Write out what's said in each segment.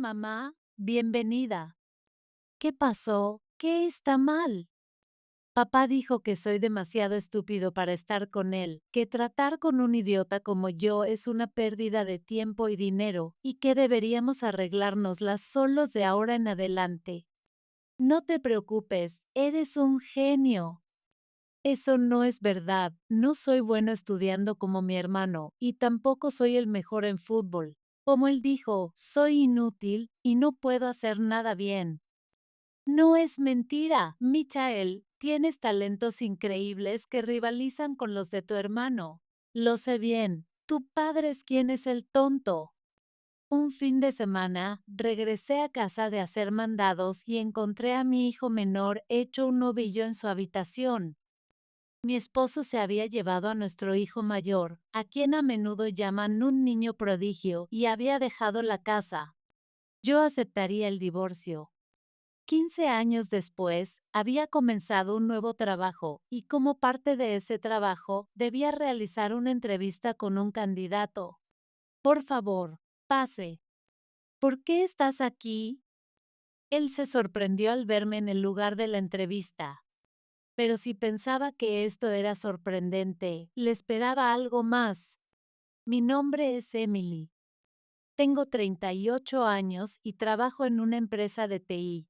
mamá. Bienvenida. ¿Qué pasó? ¿Qué está mal? Papá dijo que soy demasiado estúpido para estar con él, que tratar con un idiota como yo es una pérdida de tiempo y dinero, y que deberíamos arreglárnoslas solos de ahora en adelante. No te preocupes, eres un genio. Eso no es verdad, no soy bueno estudiando como mi hermano, y tampoco soy el mejor en fútbol. Como él dijo, soy inútil y no puedo hacer nada bien. No es mentira, Michael, tienes talentos increíbles que rivalizan con los de tu hermano. Lo sé bien, tu padre es quien es el tonto. Un fin de semana, regresé a casa de hacer mandados y encontré a mi hijo menor hecho un ovillo en su habitación. Mi esposo se había llevado a nuestro hijo mayor, a quien a menudo llaman un niño prodigio, y había dejado la casa. Yo aceptaría el divorcio. 15 años después, había comenzado un nuevo trabajo, y como parte de ese trabajo, debía realizar una entrevista con un candidato. Por favor, pase. ¿Por qué estás aquí? Él se sorprendió al verme en el lugar de la entrevista. Pero si pensaba que esto era sorprendente, le esperaba algo más. Mi nombre es Emily. Tengo 38 años y trabajo en una empresa de TI.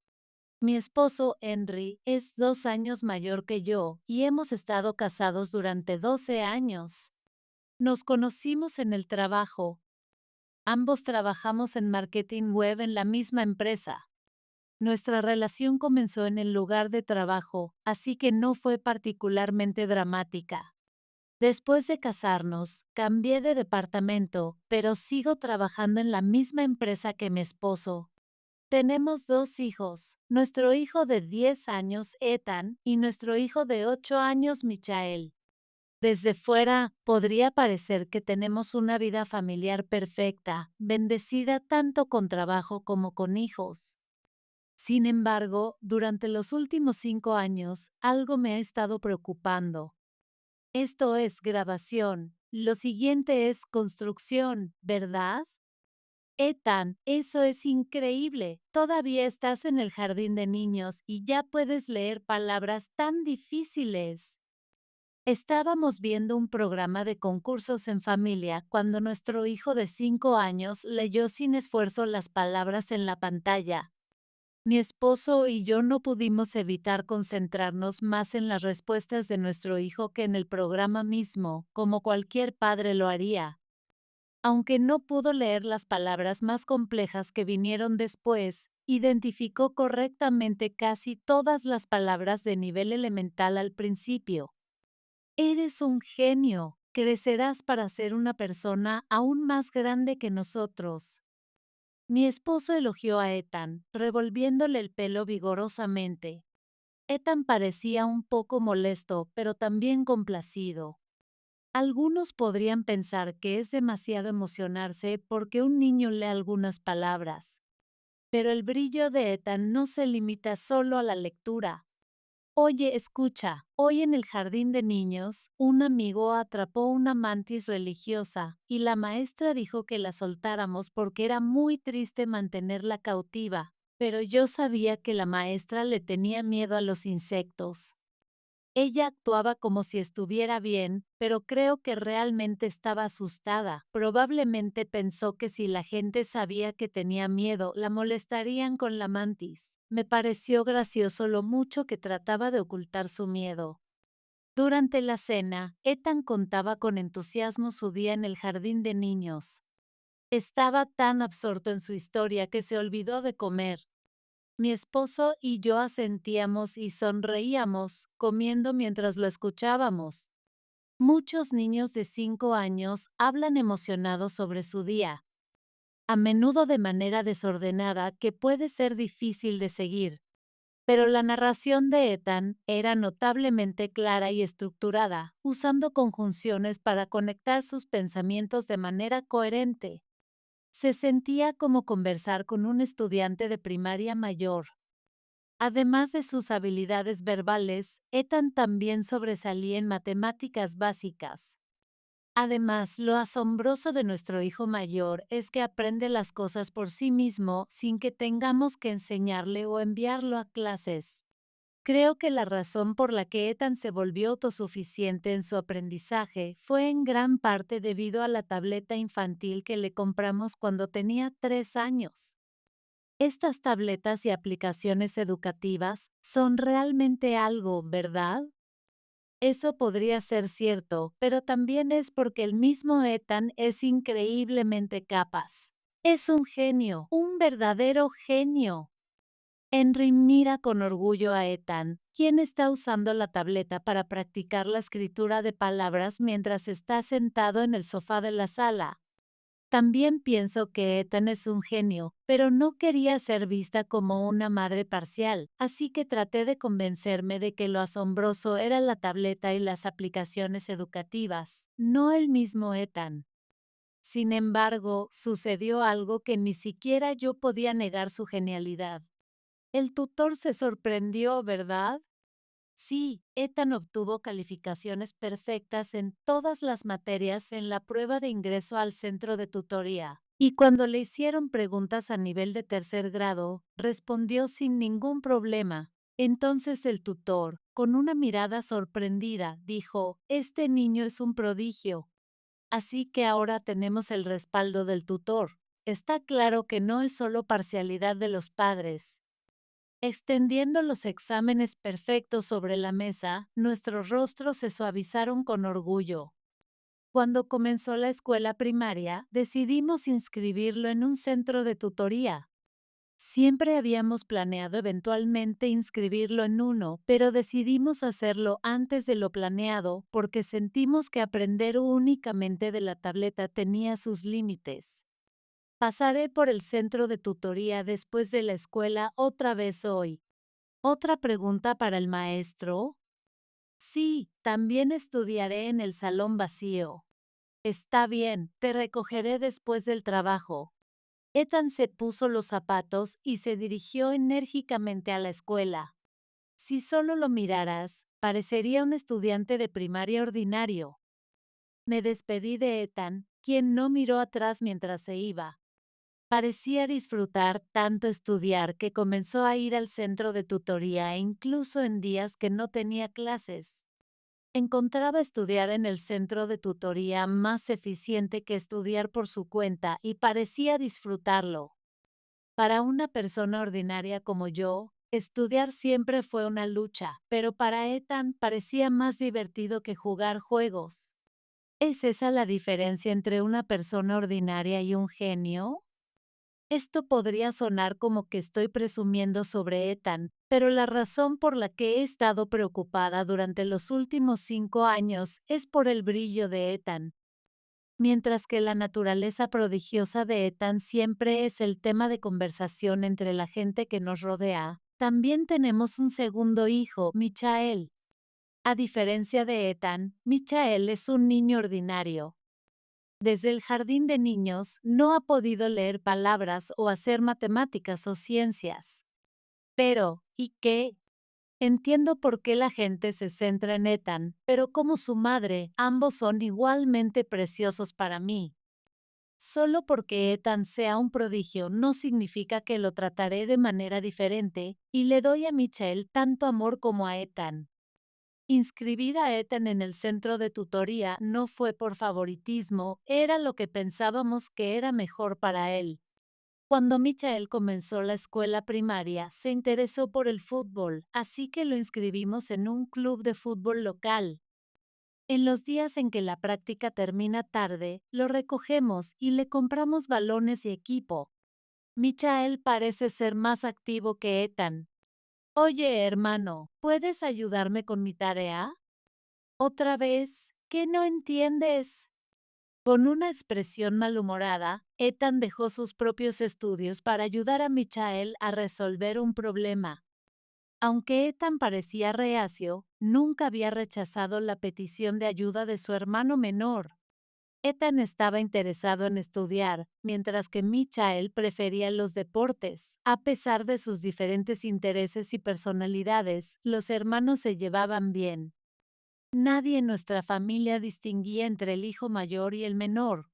Mi esposo, Henry, es 2 años mayor que yo y hemos estado casados durante 12 años. Nos conocimos en el trabajo. Ambos trabajamos en marketing web en la misma empresa. Nuestra relación comenzó en el lugar de trabajo, así que no fue particularmente dramática. Después de casarnos, cambié de departamento, pero sigo trabajando en la misma empresa que mi esposo. Tenemos 2 hijos, nuestro hijo de 10 años, Ethan, y nuestro hijo de 8 años, Michael. Desde fuera, podría parecer que tenemos una vida familiar perfecta, bendecida tanto con trabajo como con hijos. Sin embargo, durante los últimos 5 años, algo me ha estado preocupando. Esto es grabación. Lo siguiente es construcción, ¿verdad? Ethan, eso es increíble. Todavía estás en el jardín de niños y ya puedes leer palabras tan difíciles. Estábamos viendo un programa de concursos en familia cuando nuestro hijo de 5 años leyó sin esfuerzo las palabras en la pantalla. Mi esposo y yo no pudimos evitar concentrarnos más en las respuestas de nuestro hijo que en el programa mismo, como cualquier padre lo haría. Aunque no pudo leer las palabras más complejas que vinieron después, identificó correctamente casi todas las palabras de nivel elemental al principio. Eres un genio. Crecerás para ser una persona aún más grande que nosotros. Mi esposo elogió a Ethan, revolviéndole el pelo vigorosamente. Ethan parecía un poco molesto, pero también complacido. Algunos podrían pensar que es demasiado emocionarse porque un niño lee algunas palabras. Pero el brillo de Ethan no se limita solo a la lectura. Oye, escucha, hoy en el jardín de niños, un amigo atrapó una mantis religiosa y la maestra dijo que la soltáramos porque era muy triste mantenerla cautiva, pero yo sabía que la maestra le tenía miedo a los insectos. Ella actuaba como si estuviera bien, pero creo que realmente estaba asustada. Probablemente pensó que si la gente sabía que tenía miedo, la molestarían con la mantis. Me pareció gracioso lo mucho que trataba de ocultar su miedo. Durante la cena, Ethan contaba con entusiasmo su día en el jardín de niños. Estaba tan absorto en su historia que se olvidó de comer. Mi esposo y yo asentíamos y sonreíamos, comiendo mientras lo escuchábamos. Muchos niños de 5 años hablan emocionados sobre su día, a menudo de manera desordenada que puede ser difícil de seguir. Pero la narración de Ethan era notablemente clara y estructurada, usando conjunciones para conectar sus pensamientos de manera coherente. Se sentía como conversar con un estudiante de primaria mayor. Además de sus habilidades verbales, Ethan también sobresalía en matemáticas básicas. Además, lo asombroso de nuestro hijo mayor es que aprende las cosas por sí mismo sin que tengamos que enseñarle o enviarlo a clases. Creo que la razón por la que Ethan se volvió autosuficiente en su aprendizaje fue en gran parte debido a la tableta infantil que le compramos cuando tenía 3 años. Estas tabletas y aplicaciones educativas son realmente algo, ¿verdad? Eso podría ser cierto, pero también es porque el mismo Ethan es increíblemente capaz. Es un genio, un verdadero genio. Henry mira con orgullo a Ethan, quien está usando la tableta para practicar la escritura de palabras mientras está sentado en el sofá de la sala. También pienso que Ethan es un genio, pero no quería ser vista como una madre parcial, así que traté de convencerme de que lo asombroso era la tableta y las aplicaciones educativas, no el mismo Ethan. Sin embargo, sucedió algo que ni siquiera yo podía negar su genialidad. El tutor se sorprendió, ¿verdad? Sí, Ethan obtuvo calificaciones perfectas en todas las materias en la prueba de ingreso al centro de tutoría. Y cuando le hicieron preguntas a nivel de tercer grado, respondió sin ningún problema. Entonces el tutor, con una mirada sorprendida, dijo, este niño es un prodigio. Así que ahora tenemos el respaldo del tutor. Está claro que no es solo parcialidad de los padres. Extendiendo los exámenes perfectos sobre la mesa, nuestros rostros se suavizaron con orgullo. Cuando comenzó la escuela primaria, decidimos inscribirlo en un centro de tutoría. Siempre habíamos planeado eventualmente inscribirlo en uno, pero decidimos hacerlo antes de lo planeado porque sentimos que aprender únicamente de la tableta tenía sus límites. Pasaré por el centro de tutoría después de la escuela otra vez hoy. ¿Otra pregunta para el maestro? Sí, también estudiaré en el salón vacío. Está bien, te recogeré después del trabajo. Ethan se puso los zapatos y se dirigió enérgicamente a la escuela. Si solo lo miraras, parecería un estudiante de primaria ordinario. Me despedí de Ethan, quien no miró atrás mientras se iba. Parecía disfrutar tanto estudiar que comenzó a ir al centro de tutoría incluso en días que no tenía clases. Encontraba estudiar en el centro de tutoría más eficiente que estudiar por su cuenta y parecía disfrutarlo. Para una persona ordinaria como yo, estudiar siempre fue una lucha, pero para Ethan parecía más divertido que jugar juegos. ¿Es esa la diferencia entre una persona ordinaria y un genio? Esto podría sonar como que estoy presumiendo sobre Ethan, pero la razón por la que he estado preocupada durante los últimos 5 años es por el brillo de Ethan. Mientras que la naturaleza prodigiosa de Ethan siempre es el tema de conversación entre la gente que nos rodea, también tenemos un segundo hijo, Michael. A diferencia de Ethan, Michael es un niño ordinario. Desde el jardín de niños no ha podido leer palabras o hacer matemáticas o ciencias. Pero, ¿y qué? Entiendo por qué la gente se centra en Ethan, pero como su madre, ambos son igualmente preciosos para mí. Solo porque Ethan sea un prodigio no significa que lo trataré de manera diferente, y le doy a Michael tanto amor como a Ethan. Inscribir a Ethan en el centro de tutoría no fue por favoritismo, era lo que pensábamos que era mejor para él. Cuando Michael comenzó la escuela primaria, se interesó por el fútbol, así que lo inscribimos en un club de fútbol local. En los días en que la práctica termina tarde, lo recogemos y le compramos balones y equipo. Michael parece ser más activo que Ethan. Oye, hermano, ¿puedes ayudarme con mi tarea? Otra vez, ¿qué no entiendes? Con una expresión malhumorada, Ethan dejó sus propios estudios para ayudar a Michael a resolver un problema. Aunque Ethan parecía reacio, nunca había rechazado la petición de ayuda de su hermano menor. Ethan estaba interesado en estudiar, mientras que Michael prefería los deportes. A pesar de sus diferentes intereses y personalidades, los hermanos se llevaban bien. Nadie en nuestra familia distinguía entre el hijo mayor y el menor,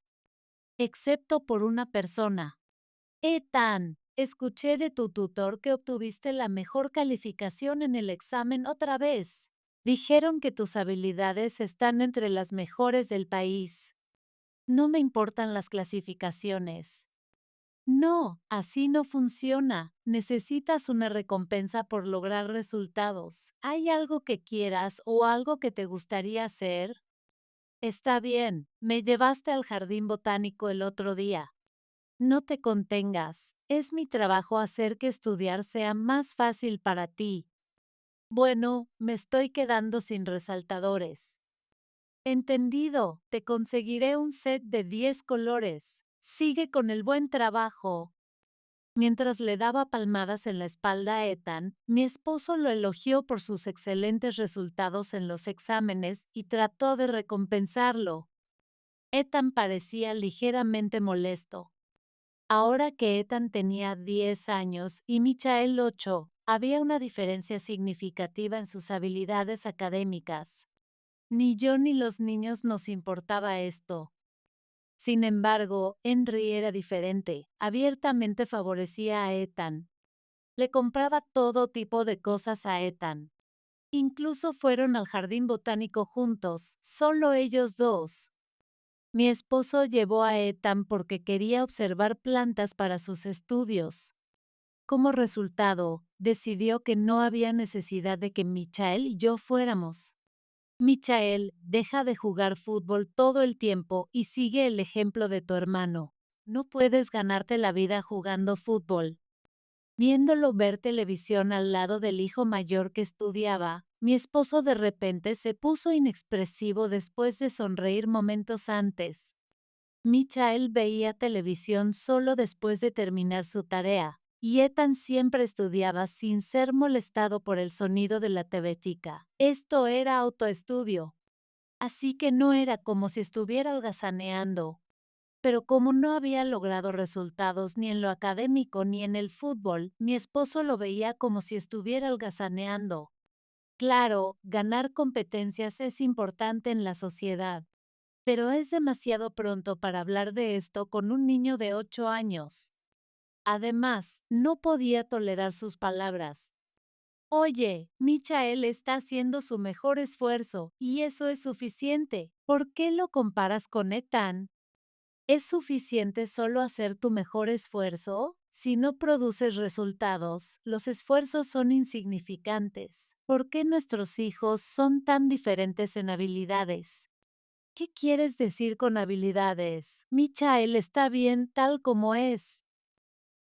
excepto por una persona. Ethan, escuché de tu tutor que obtuviste la mejor calificación en el examen otra vez. Dijeron que tus habilidades están entre las mejores del país. No me importan las clasificaciones. No, así no funciona. Necesitas una recompensa por lograr resultados. ¿Hay algo que quieras o algo que te gustaría hacer? Está bien, me llevaste al jardín botánico el otro día. No te contengas. Es mi trabajo hacer que estudiar sea más fácil para ti. Bueno, me estoy quedando sin resaltadores. Entendido, te conseguiré un set de 10 colores. Sigue con el buen trabajo. Mientras le daba palmadas en la espalda a Ethan, mi esposo lo elogió por sus excelentes resultados en los exámenes y trató de recompensarlo. Ethan parecía ligeramente molesto. Ahora que Ethan tenía 10 años y Michael 8, había una diferencia significativa en sus habilidades académicas. Ni yo ni los niños nos importaba esto. Sin embargo, Henry era diferente, abiertamente favorecía a Ethan. Le compraba todo tipo de cosas a Ethan. Incluso fueron al jardín botánico juntos, solo ellos dos. Mi esposo llevó a Ethan porque quería observar plantas para sus estudios. Como resultado, decidió que no había necesidad de que Michael y yo fuéramos. Michael, deja de jugar fútbol todo el tiempo y sigue el ejemplo de tu hermano. No puedes ganarte la vida jugando fútbol. Viéndolo ver televisión al lado del hijo mayor que estudiaba, mi esposo de repente se puso inexpresivo después de sonreír momentos antes. Michael veía televisión solo después de terminar su tarea, y Ethan siempre estudiaba sin ser molestado por el sonido de la TV chica. Esto era autoestudio. Así que no era como si estuviera holgazaneando. Pero como no había logrado resultados ni en lo académico ni en el fútbol, mi esposo lo veía como si estuviera holgazaneando. Claro, ganar competencias es importante en la sociedad, pero es demasiado pronto para hablar de esto con un niño de 8 años. Además, no podía tolerar sus palabras. Oye, Michael está haciendo su mejor esfuerzo, y eso es suficiente. ¿Por qué lo comparas con Ethan? ¿Es suficiente solo hacer tu mejor esfuerzo? Si no produces resultados, los esfuerzos son insignificantes. ¿Por qué nuestros hijos son tan diferentes en habilidades? ¿Qué quieres decir con habilidades? Michael está bien tal como es.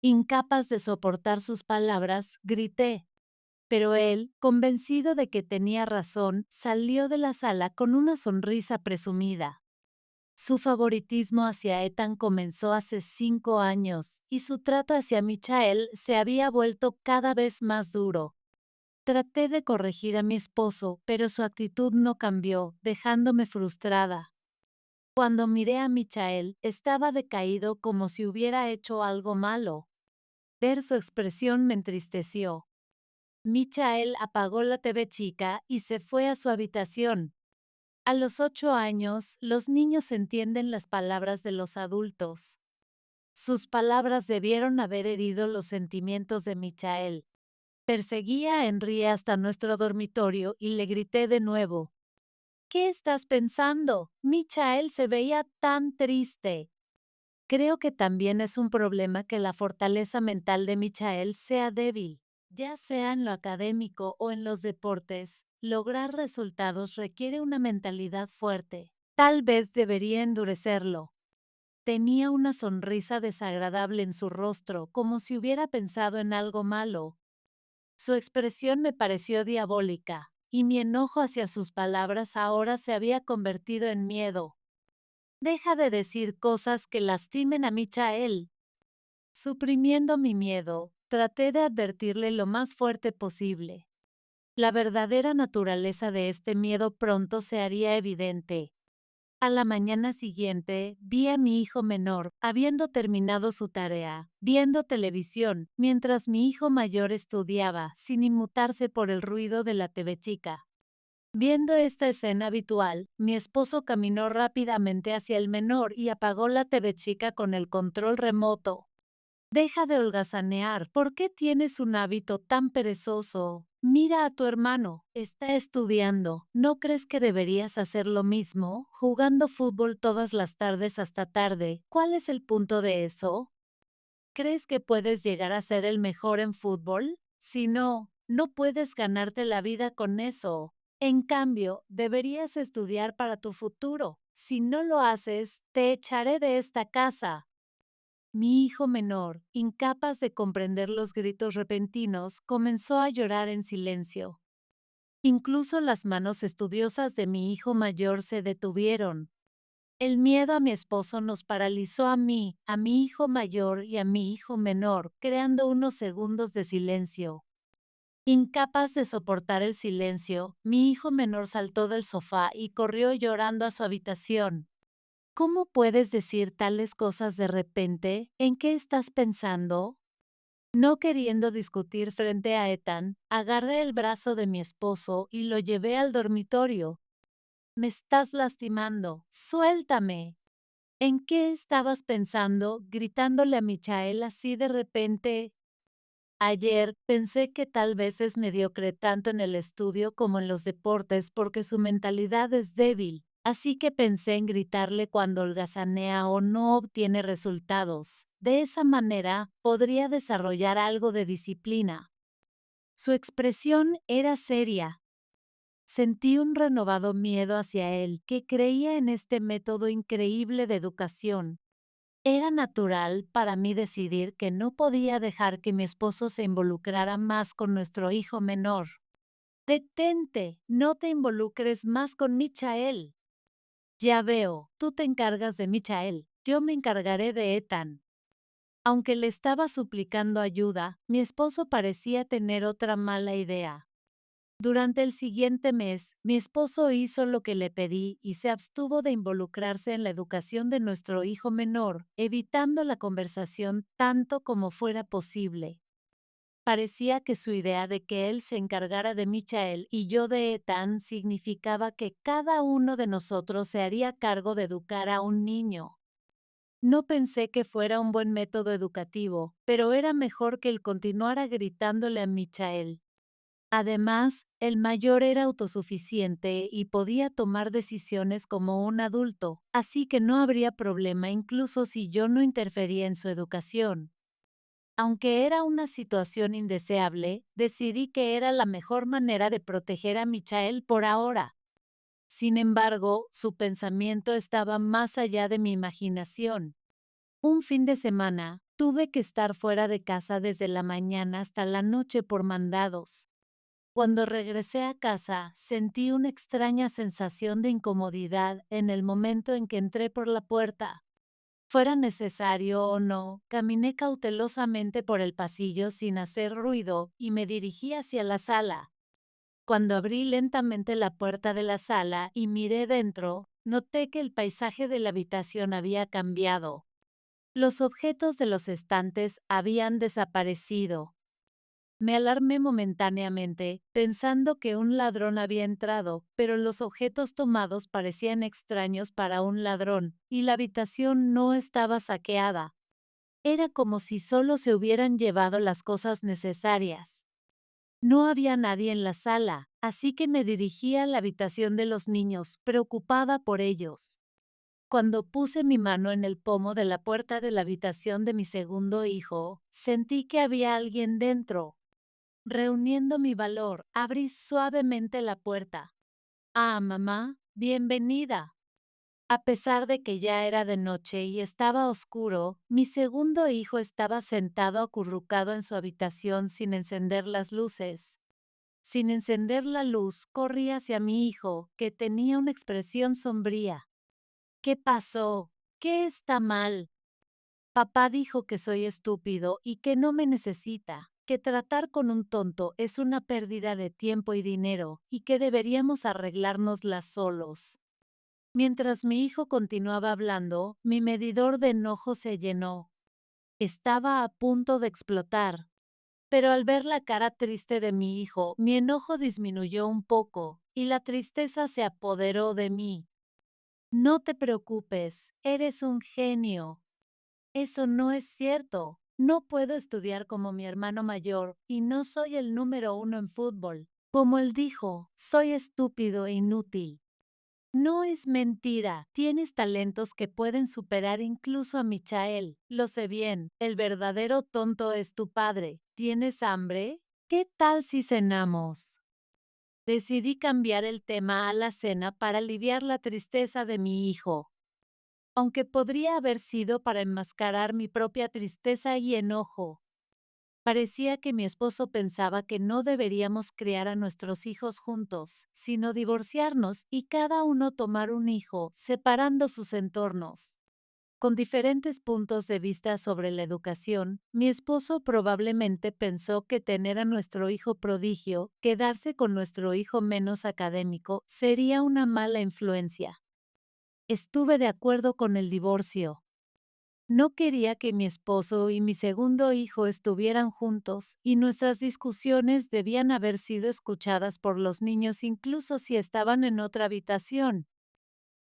Incapaz de soportar sus palabras, grité. Pero él, convencido de que tenía razón, salió de la sala con una sonrisa presumida. Su favoritismo hacia Ethan comenzó hace 5 años, y su trato hacia Michael se había vuelto cada vez más duro. Traté de corregir a mi esposo, pero su actitud no cambió, dejándome frustrada. Cuando miré a Michael, estaba decaído como si hubiera hecho algo malo. Ver su expresión me entristeció. Michael apagó la TV chica y se fue a su habitación. A los 8 años, los niños entienden las palabras de los adultos. Sus palabras debieron haber herido los sentimientos de Michael. Perseguí a Henry hasta nuestro dormitorio y le grité de nuevo. ¿Qué estás pensando? Michael se veía tan triste. Creo que también es un problema que la fortaleza mental de Michael sea débil. Ya sea en lo académico o en los deportes, lograr resultados requiere una mentalidad fuerte. Tal vez debería endurecerlo. Tenía una sonrisa desagradable en su rostro, como si hubiera pensado en algo malo. Su expresión me pareció diabólica, y mi enojo hacia sus palabras ahora se había convertido en miedo. Deja de decir cosas que lastimen a Michael. Suprimiendo mi miedo, traté de advertirle lo más fuerte posible. La verdadera naturaleza de este miedo pronto se haría evidente. A la mañana siguiente, vi a mi hijo menor, habiendo terminado su tarea, viendo televisión, mientras mi hijo mayor estudiaba, sin inmutarse por el ruido de la TV chica. Viendo esta escena habitual, mi esposo caminó rápidamente hacia el menor y apagó la TV chica con el control remoto. Deja de holgazanear. ¿Por qué tienes un hábito tan perezoso? Mira a tu hermano. Está estudiando. ¿No crees que deberías hacer lo mismo? Jugando fútbol todas las tardes hasta tarde. ¿Cuál es el punto de eso? ¿Crees que puedes llegar a ser el mejor en fútbol? Si no, no puedes ganarte la vida con eso. En cambio, deberías estudiar para tu futuro. Si no lo haces, te echaré de esta casa. Mi hijo menor, incapaz de comprender los gritos repentinos, comenzó a llorar en silencio. Incluso las manos estudiosas de mi hijo mayor se detuvieron. El miedo a mi esposo nos paralizó a mí, a mi hijo mayor y a mi hijo menor, creando unos segundos de silencio. Incapaz de soportar el silencio, mi hijo menor saltó del sofá y corrió llorando a su habitación. ¿Cómo puedes decir tales cosas de repente? ¿En qué estás pensando? No queriendo discutir frente a Ethan, agarré el brazo de mi esposo y lo llevé al dormitorio. Me estás lastimando. Suéltame. ¿En qué estabas pensando? Gritándole a Michael así de repente. Ayer pensé que tal vez es mediocre tanto en el estudio como en los deportes porque su mentalidad es débil, así que pensé en gritarle cuando holgazanea o no obtiene resultados. De esa manera, podría desarrollar algo de disciplina. Su expresión era seria. Sentí un renovado miedo hacia él, que creía en este método increíble de educación. Era natural para mí decidir que no podía dejar que mi esposo se involucrara más con nuestro hijo menor. Detente, no te involucres más con Michael. Ya veo, tú te encargas de Michael, yo me encargaré de Ethan. Aunque le estaba suplicando ayuda, mi esposo parecía tener otra mala idea. Durante el siguiente mes, mi esposo hizo lo que le pedí y se abstuvo de involucrarse en la educación de nuestro hijo menor, evitando la conversación tanto como fuera posible. Parecía que su idea de que él se encargara de Michael y yo de Ethan significaba que cada uno de nosotros se haría cargo de educar a un niño. No pensé que fuera un buen método educativo, pero era mejor que él continuara gritándole a Michael. Además, el mayor era autosuficiente y podía tomar decisiones como un adulto, así que no habría problema incluso si yo no interfería en su educación. Aunque era una situación indeseable, decidí que era la mejor manera de proteger a Michael por ahora. Sin embargo, su pensamiento estaba más allá de mi imaginación. Un fin de semana, tuve que estar fuera de casa desde la mañana hasta la noche por mandados. Cuando regresé a casa, sentí una extraña sensación de incomodidad en el momento en que entré por la puerta. Fuera necesario o no, caminé cautelosamente por el pasillo sin hacer ruido y me dirigí hacia la sala. Cuando abrí lentamente la puerta de la sala y miré dentro, noté que el paisaje de la habitación había cambiado. Los objetos de los estantes habían desaparecido. Me alarmé momentáneamente, pensando que un ladrón había entrado, pero los objetos tomados parecían extraños para un ladrón, y la habitación no estaba saqueada. Era como si solo se hubieran llevado las cosas necesarias. No había nadie en la sala, así que me dirigí a la habitación de los niños, preocupada por ellos. Cuando puse mi mano en el pomo de la puerta de la habitación de mi segundo hijo, sentí que había alguien dentro. Reuniendo mi valor, abrí suavemente la puerta. Ah, mamá, bienvenida. A pesar de que ya era de noche y estaba oscuro, mi segundo hijo estaba sentado acurrucado en su habitación sin encender las luces. Sin encender la luz, corrí hacia mi hijo, que tenía una expresión sombría. ¿Qué pasó? ¿Qué está mal? Papá dijo que soy estúpido y que no me necesita, que tratar con un tonto es una pérdida de tiempo y dinero y que deberíamos arreglárnoslas solos. Mientras mi hijo continuaba hablando, mi medidor de enojo se llenó. Estaba a punto de explotar. Pero al ver la cara triste de mi hijo, mi enojo disminuyó un poco. y la tristeza se apoderó de mí. No te preocupes, eres un genio. Eso no es cierto. No puedo estudiar como mi hermano mayor y no soy el número uno en fútbol. Como él dijo, soy estúpido e inútil. No es mentira, tienes talentos que pueden superar incluso a Michael. Lo sé bien, el verdadero tonto es tu padre. ¿Tienes hambre? ¿Qué tal si cenamos? Decidí cambiar el tema a la cena para aliviar la tristeza de mi hijo. Aunque podría haber sido para enmascarar mi propia tristeza y enojo. Parecía que mi esposo pensaba que no deberíamos criar a nuestros hijos juntos, sino divorciarnos y cada uno tomar un hijo, separando sus entornos. Con diferentes puntos de vista sobre la educación, mi esposo probablemente pensó que tener a nuestro hijo prodigio, quedarse con nuestro hijo menos académico, sería una mala influencia. Estuve de acuerdo con el divorcio. No quería que mi esposo y mi segundo hijo estuvieran juntos, y nuestras discusiones debían haber sido escuchadas por los niños incluso si estaban en otra habitación.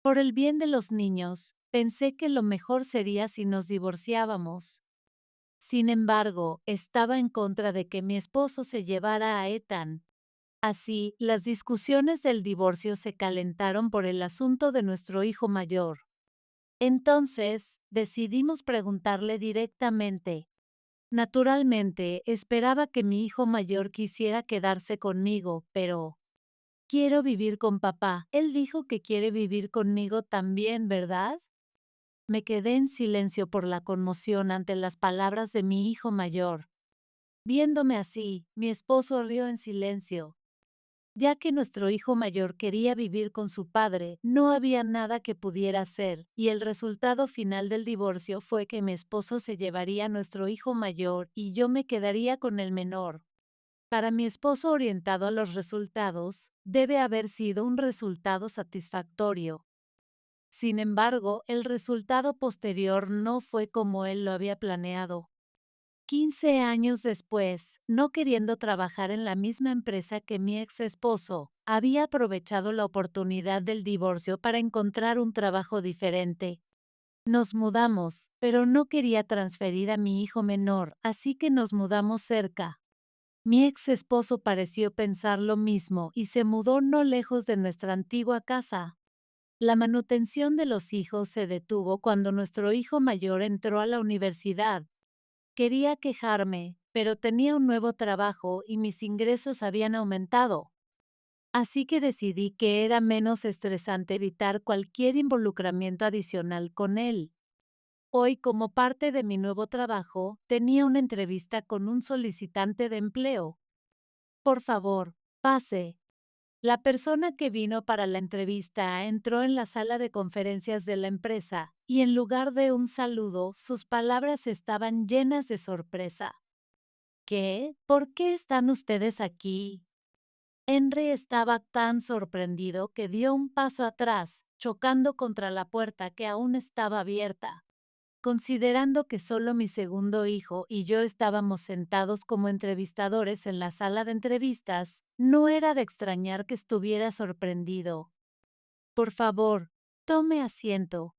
Por el bien de los niños, pensé que lo mejor sería si nos divorciábamos. Sin embargo, estaba en contra de que mi esposo se llevara a Ethan. Así, las discusiones del divorcio se calentaron por el asunto de nuestro hijo mayor. Entonces, decidimos preguntarle directamente. Naturalmente, esperaba que mi hijo mayor quisiera quedarse conmigo, pero quiero vivir con papá. Él dijo que quiere vivir conmigo también, ¿verdad? Me quedé en silencio por la conmoción ante las palabras de mi hijo mayor. Viéndome así, mi esposo rió en silencio. Ya que nuestro hijo mayor quería vivir con su padre, no había nada que pudiera hacer, y el resultado final del divorcio fue que mi esposo se llevaría a nuestro hijo mayor y yo me quedaría con el menor. Para mi esposo orientado a los resultados, debe haber sido un resultado satisfactorio. Sin embargo, el resultado posterior no fue como él lo había planeado. 15 años después, no queriendo trabajar en la misma empresa que mi ex esposo, había aprovechado la oportunidad del divorcio para encontrar un trabajo diferente. Nos mudamos, pero no quería transferir a mi hijo menor, así que nos mudamos cerca. Mi ex esposo pareció pensar lo mismo y se mudó no lejos de nuestra antigua casa. La manutención de los hijos se detuvo cuando nuestro hijo mayor entró a la universidad. Quería quejarme, pero tenía un nuevo trabajo y mis ingresos habían aumentado. Así que decidí que era menos estresante evitar cualquier involucramiento adicional con él. Hoy, como parte de mi nuevo trabajo, tenía una entrevista con un solicitante de empleo. Por favor, pase. La persona que vino para la entrevista entró en la sala de conferencias de la empresa y en lugar de un saludo, sus palabras estaban llenas de sorpresa. ¿Qué? ¿Por qué están ustedes aquí? Henry estaba tan sorprendido que dio un paso atrás, chocando contra la puerta que aún estaba abierta. Considerando que solo mi segundo hijo y yo estábamos sentados como entrevistadores en la sala de entrevistas, no era de extrañar que estuviera sorprendido. Por favor, tome asiento.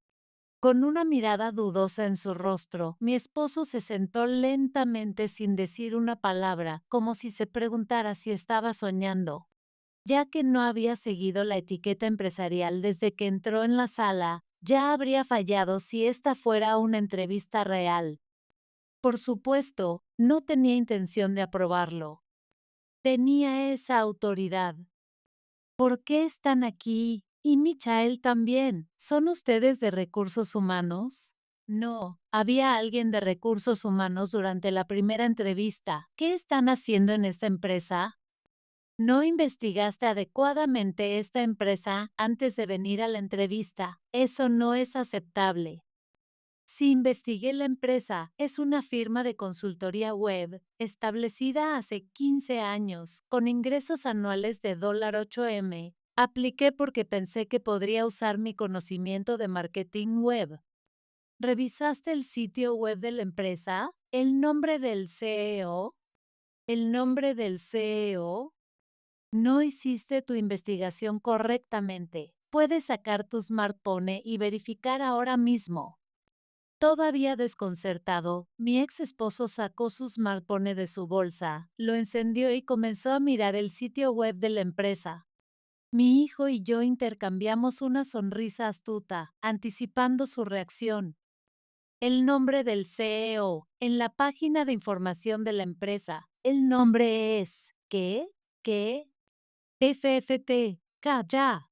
Con una mirada dudosa en su rostro, mi esposo se sentó lentamente sin decir una palabra, como si se preguntara si estaba soñando. Ya que no había seguido la etiqueta empresarial desde que entró en la sala, ya habría fallado si esta fuera una entrevista real. Por supuesto, no tenía intención de aprobarlo. Tenía esa autoridad. ¿Por qué están aquí? Y Michael también. ¿Son ustedes de recursos humanos? No, había alguien de recursos humanos durante la primera entrevista. ¿Qué están haciendo en esta empresa? No investigaste adecuadamente esta empresa antes de venir a la entrevista. Eso no es aceptable. Si investigué la empresa, es una firma de consultoría web establecida hace 15 años, con ingresos anuales de $8M. Apliqué porque pensé que podría usar mi conocimiento de marketing web. ¿Revisaste el sitio web de la empresa? ¿El nombre del CEO? ¿El nombre del CEO? No hiciste tu investigación correctamente. Puedes sacar tu smartphone y verificar ahora mismo. Todavía desconcertado, mi ex esposo sacó su smartphone de su bolsa, lo encendió y comenzó a mirar el sitio web de la empresa. Mi hijo y yo intercambiamos una sonrisa astuta, anticipando su reacción. El nombre del CEO en la página de información de la empresa. El nombre es ¿qué? ¿Qué? FFT. Ya.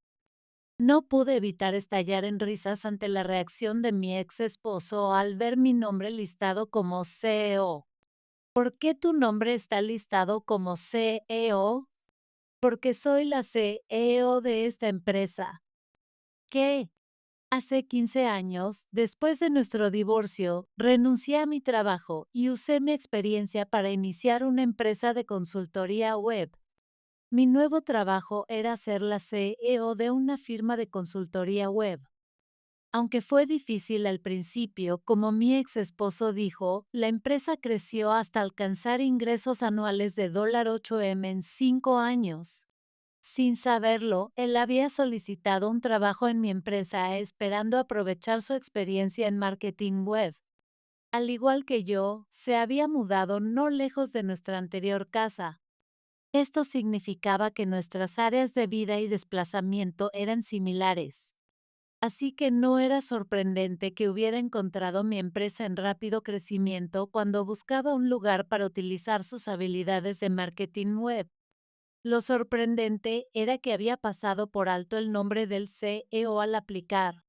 No pude evitar estallar en risas ante la reacción de mi ex esposo al ver mi nombre listado como CEO. ¿Por qué tu nombre está listado como CEO? Porque soy la CEO de esta empresa. ¿Qué? Hace 15 años, después de nuestro divorcio, renuncié a mi trabajo y usé mi experiencia para iniciar una empresa de consultoría web. Mi nuevo trabajo era ser la CEO de una firma de consultoría web. Aunque fue difícil al principio, como mi ex esposo dijo, la empresa creció hasta alcanzar ingresos anuales de $8M en 5 años. Sin saberlo, él había solicitado un trabajo en mi empresa esperando aprovechar su experiencia en marketing web. Al igual que yo, se había mudado no lejos de nuestra anterior casa. Esto significaba que nuestras áreas de vida y desplazamiento eran similares. Así que no era sorprendente que hubiera encontrado mi empresa en rápido crecimiento cuando buscaba un lugar para utilizar sus habilidades de marketing web. Lo sorprendente era que había pasado por alto el nombre del CEO al aplicar.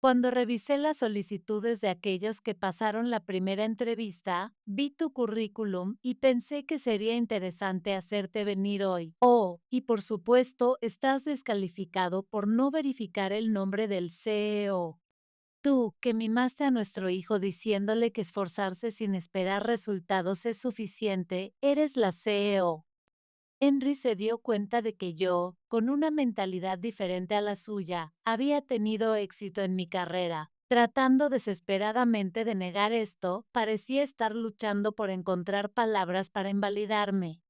Cuando revisé las solicitudes de aquellos que pasaron la primera entrevista, vi tu currículum y pensé que sería interesante hacerte venir hoy. Oh, y por supuesto, estás descalificado por no verificar el nombre del CEO. Tú, que mimaste a nuestro hijo diciéndole que esforzarse sin esperar resultados es suficiente, eres la CEO. Henry se dio cuenta de que yo, con una mentalidad diferente a la suya, había tenido éxito en mi carrera. Tratando desesperadamente de negar esto, parecía estar luchando por encontrar palabras para invalidarme.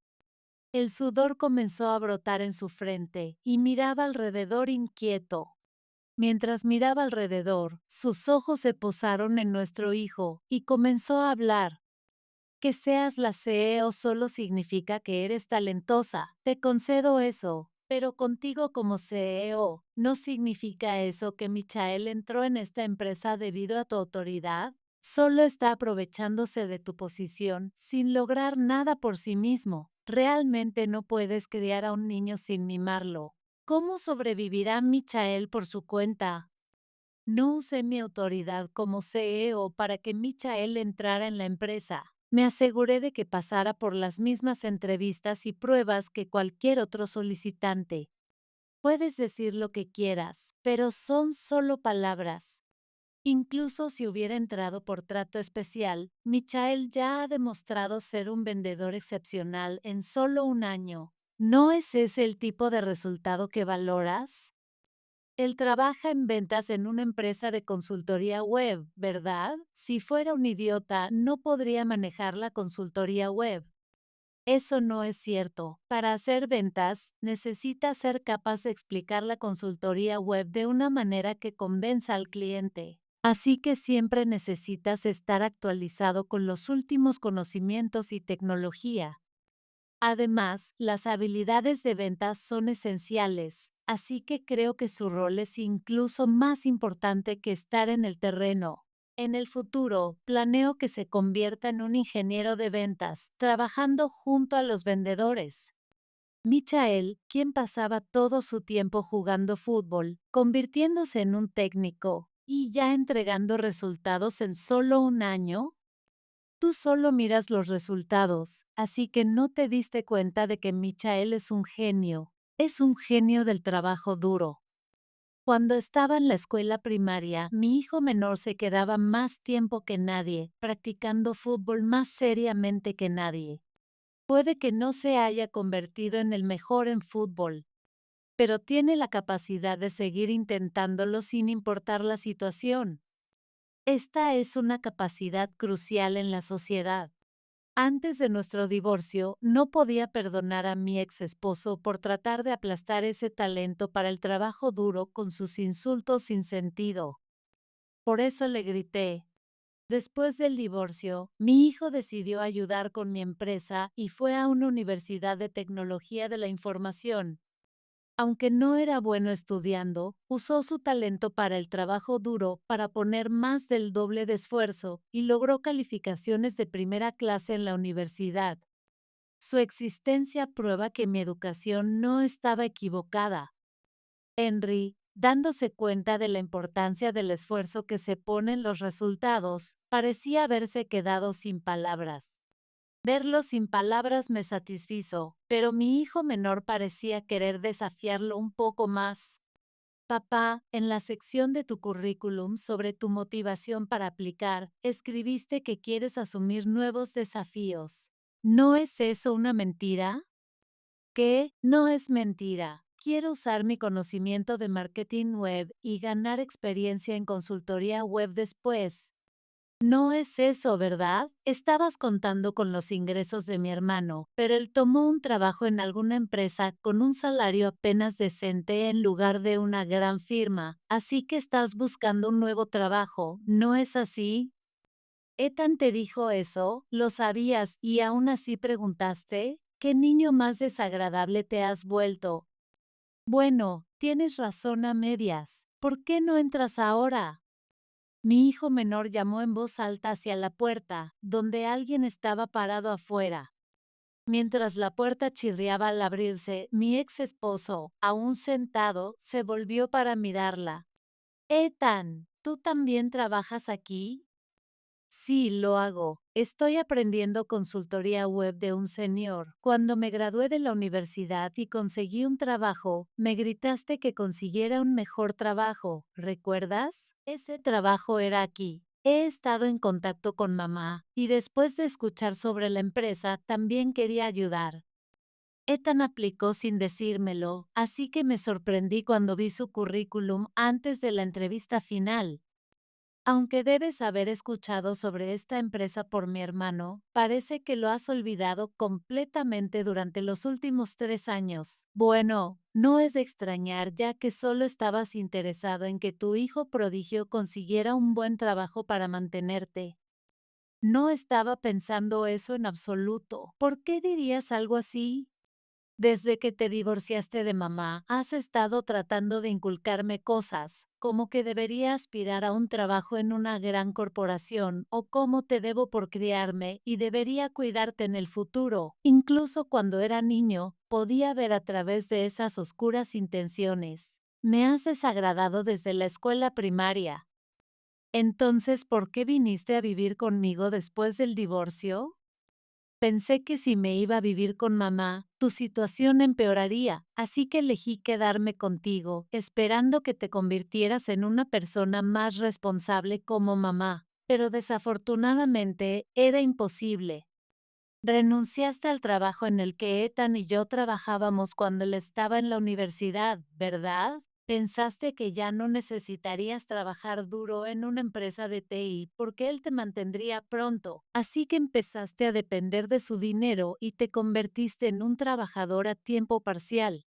El sudor comenzó a brotar en su frente y miraba alrededor inquieto. Mientras miraba alrededor, sus ojos se posaron en nuestro hijo y comenzó a hablar. Que seas la CEO solo significa que eres talentosa, te concedo eso, pero contigo como CEO, ¿no significa eso que Michael entró en esta empresa debido a tu autoridad? Solo está aprovechándose de tu posición sin lograr nada por sí mismo. Realmente no puedes criar a un niño sin mimarlo. ¿Cómo sobrevivirá Michael por su cuenta? No usé mi autoridad como CEO para que Michael entrara en la empresa. Me aseguré de que pasara por las mismas entrevistas y pruebas que cualquier otro solicitante. Puedes decir lo que quieras, pero son solo palabras. Incluso si hubiera entrado por trato especial, Michael ya ha demostrado ser un vendedor excepcional en solo un año. ¿No es ese el tipo de resultado que valoras? Él trabaja en ventas en una empresa de consultoría web, ¿verdad? Si fuera un idiota, no podría manejar la consultoría web. Eso no es cierto. Para hacer ventas, necesita ser capaz de explicar la consultoría web de una manera que convenza al cliente. Así que siempre necesitas estar actualizado con los últimos conocimientos y tecnología. Además, las habilidades de ventas son esenciales, así que creo que su rol es incluso más importante que estar en el terreno. En el futuro, planeo que se convierta en un ingeniero de ventas, trabajando junto a los vendedores. Michael, quien pasaba todo su tiempo jugando fútbol, convirtiéndose en un técnico y ya entregando resultados en solo un año. Tú solo miras los resultados, así que no te diste cuenta de que Michael es un genio. Es un genio del trabajo duro. Cuando estaba en la escuela primaria, mi hijo menor se quedaba más tiempo que nadie, practicando fútbol más seriamente que nadie. Puede que no se haya convertido en el mejor en fútbol, pero tiene la capacidad de seguir intentándolo sin importar la situación. Esta es una capacidad crucial en la sociedad. Antes de nuestro divorcio, no podía perdonar a mi ex esposo por tratar de aplastar ese talento para el trabajo duro con sus insultos sin sentido. Por eso le grité. Después del divorcio, mi hijo decidió ayudar con mi empresa y fue a una universidad de tecnología de la información. Aunque no era bueno estudiando, usó su talento para el trabajo duro para poner más del doble de esfuerzo y logró calificaciones de primera clase en la universidad. Su existencia prueba que mi educación no estaba equivocada. Henry, dándose cuenta de la importancia del esfuerzo que se pone en los resultados, parecía haberse quedado sin palabras. Verlo sin palabras me satisfizo, pero mi hijo menor parecía querer desafiarlo un poco más. Papá, en la sección de tu currículum sobre tu motivación para aplicar, escribiste que quieres asumir nuevos desafíos. ¿No es eso una mentira? ¿Qué? No es mentira. Quiero usar mi conocimiento de marketing web y ganar experiencia en consultoría web después. No es eso, ¿verdad? Estabas contando con los ingresos de mi hermano, pero él tomó un trabajo en alguna empresa con un salario apenas decente en lugar de una gran firma, así que estás buscando un nuevo trabajo, ¿no es así? Ethan te dijo eso, lo sabías y aún así preguntaste, ¿qué niño más desagradable te has vuelto? Bueno, tienes razón a medias. ¿Por qué no entras ahora? Mi hijo menor llamó en voz alta hacia la puerta, donde alguien estaba parado afuera. Mientras la puerta chirriaba al abrirse, mi ex esposo, aún sentado, se volvió para mirarla. Ethan, ¿tú también trabajas aquí? Sí, lo hago. Estoy aprendiendo consultoría web de un señor. Cuando me gradué de la universidad y conseguí un trabajo, me gritaste que consiguiera un mejor trabajo. ¿Recuerdas? Ese trabajo era aquí. He estado en contacto con mamá y después de escuchar sobre la empresa también quería ayudar. Ethan aplicó sin decírmelo, así que me sorprendí cuando vi su currículum antes de la entrevista final. Aunque debes haber escuchado sobre esta empresa por mi hermano, parece que lo has olvidado completamente durante los últimos 3 años. Bueno, no es de extrañar ya que solo estabas interesado en que tu hijo prodigio consiguiera un buen trabajo para mantenerte. No estaba pensando eso en absoluto. ¿Por qué dirías algo así? Desde que te divorciaste de mamá, has estado tratando de inculcarme cosas, como que debería aspirar a un trabajo en una gran corporación o cómo te debo por criarme y debería cuidarte en el futuro. Incluso cuando era niño, podía ver a través de esas oscuras intenciones. Me has desagradado desde la escuela primaria. Entonces, ¿por qué viniste a vivir conmigo después del divorcio? Pensé que si me iba a vivir con mamá, tu situación empeoraría, así que elegí quedarme contigo, esperando que te convirtieras en una persona más responsable como mamá. Pero desafortunadamente era imposible. Renunciaste al trabajo en el que Ethan y yo trabajábamos cuando él estaba en la universidad, ¿verdad? Pensaste que ya no necesitarías trabajar duro en una empresa de TI porque él te mantendría pronto, así que empezaste a depender de su dinero y te convertiste en un trabajador a tiempo parcial,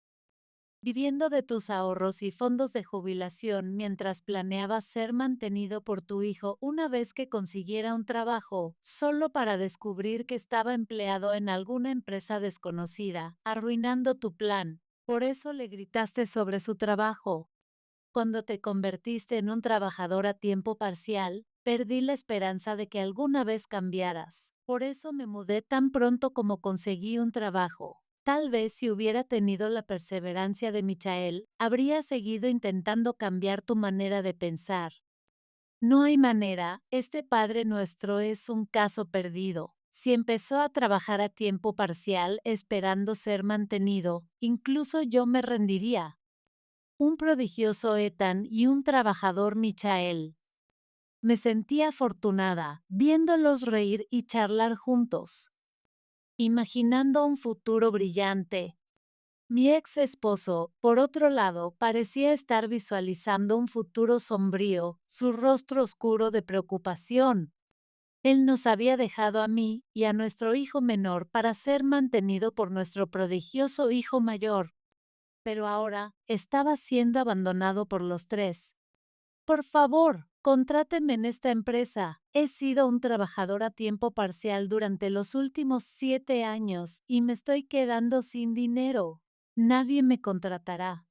viviendo de tus ahorros y fondos de jubilación mientras planeabas ser mantenido por tu hijo una vez que consiguiera un trabajo, solo para descubrir que estaba empleado en alguna empresa desconocida, arruinando tu plan. Por eso le gritaste sobre su trabajo. Cuando te convertiste en un trabajador a tiempo parcial, perdí la esperanza de que alguna vez cambiaras. Por eso me mudé tan pronto como conseguí un trabajo. Tal vez si hubiera tenido la perseverancia de Michael, habría seguido intentando cambiar tu manera de pensar. No hay manera, este Padre Nuestro es un caso perdido. Si empezó a trabajar a tiempo parcial esperando ser mantenido, incluso yo me rendiría. Un prodigioso Ethan y un trabajador Michael. Me sentía afortunada, viéndolos reír y charlar juntos, imaginando un futuro brillante. Mi ex esposo, por otro lado, parecía estar visualizando un futuro sombrío, su rostro oscuro de preocupación. Él nos había dejado a mí y a nuestro hijo menor para ser mantenido por nuestro prodigioso hijo mayor, pero ahora estaba siendo abandonado por los tres. Por favor, contráteme en esta empresa. He sido un trabajador a tiempo parcial durante los últimos 7 años y me estoy quedando sin dinero. Nadie me contratará.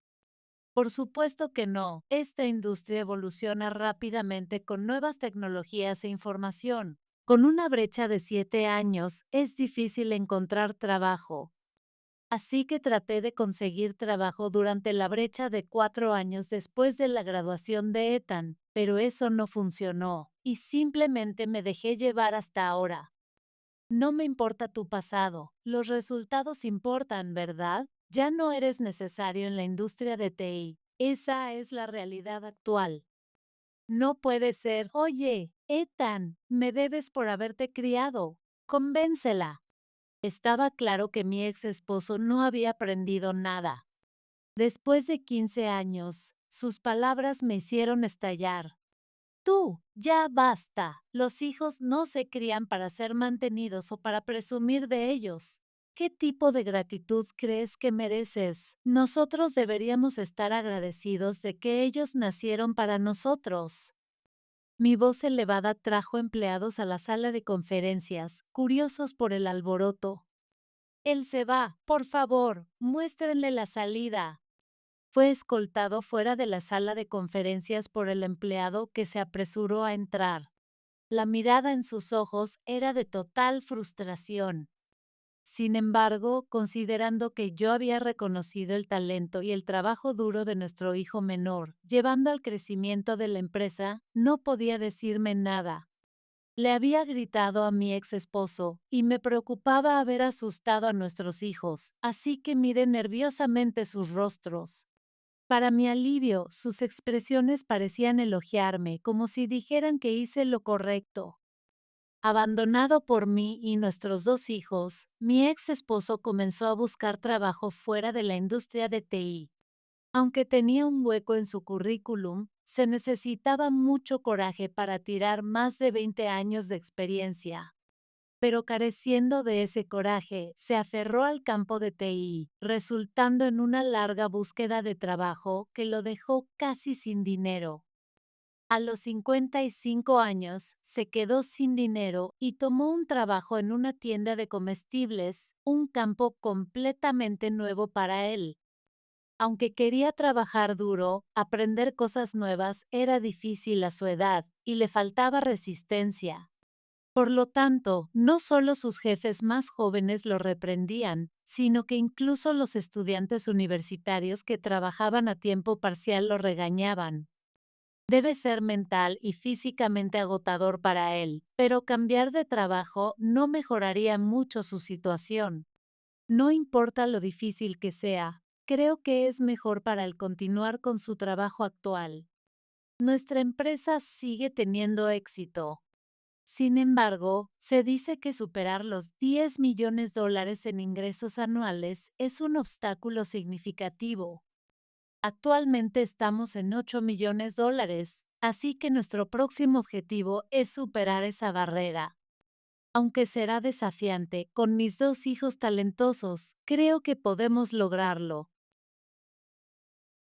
Por supuesto que no. Esta industria evoluciona rápidamente con nuevas tecnologías e información. Con una brecha de 7 años, es difícil encontrar trabajo. Así que traté de conseguir trabajo durante la brecha de 4 años después de la graduación de Ethan, pero eso no funcionó, y simplemente me dejé llevar hasta ahora. No me importa tu pasado, los resultados importan, ¿verdad? Ya no eres necesario en la industria de TI. Esa es la realidad actual. No puede ser. Oye, Ethan, me debes por haberte criado. Convéncela. Estaba claro que mi ex esposo no había aprendido nada. Después de 15 años, sus palabras me hicieron estallar. Tú, ya basta. Los hijos no se crían para ser mantenidos o para presumir de ellos. ¿Qué tipo de gratitud crees que mereces? Nosotros deberíamos estar agradecidos de que ellos nacieron para nosotros. Mi voz elevada trajo empleados a la sala de conferencias, curiosos por el alboroto. Él se va, por favor, muéstrenle la salida. Fue escoltado fuera de la sala de conferencias por el empleado que se apresuró a entrar. La mirada en sus ojos era de total frustración. Sin embargo, considerando que yo había reconocido el talento y el trabajo duro de nuestro hijo menor, llevando al crecimiento de la empresa, no podía decirme nada. Le había gritado a mi ex esposo y me preocupaba haber asustado a nuestros hijos, así que miré nerviosamente sus rostros. Para mi alivio, sus expresiones parecían elogiarme, como si dijeran que hice lo correcto. Abandonado por mí y nuestros dos hijos, mi ex esposo comenzó a buscar trabajo fuera de la industria de TI. Aunque tenía un hueco en su currículum, se necesitaba mucho coraje para tirar más de 20 años de experiencia. Pero careciendo de ese coraje, se aferró al campo de TI, resultando en una larga búsqueda de trabajo que lo dejó casi sin dinero. A los 55 años, se quedó sin dinero y tomó un trabajo en una tienda de comestibles, un campo completamente nuevo para él. Aunque quería trabajar duro, aprender cosas nuevas era difícil a su edad y le faltaba resistencia. Por lo tanto, no solo sus jefes más jóvenes lo reprendían, sino que incluso los estudiantes universitarios que trabajaban a tiempo parcial lo regañaban. Debe ser mental y físicamente agotador para él, pero cambiar de trabajo no mejoraría mucho su situación. No importa lo difícil que sea, creo que es mejor para él continuar con su trabajo actual. Nuestra empresa sigue teniendo éxito. Sin embargo, se dice que superar los 10 millones de dólares en ingresos anuales es un obstáculo significativo. Actualmente estamos en 8 millones de dólares, así que nuestro próximo objetivo es superar esa barrera. Aunque será desafiante, con mis dos hijos talentosos, creo que podemos lograrlo.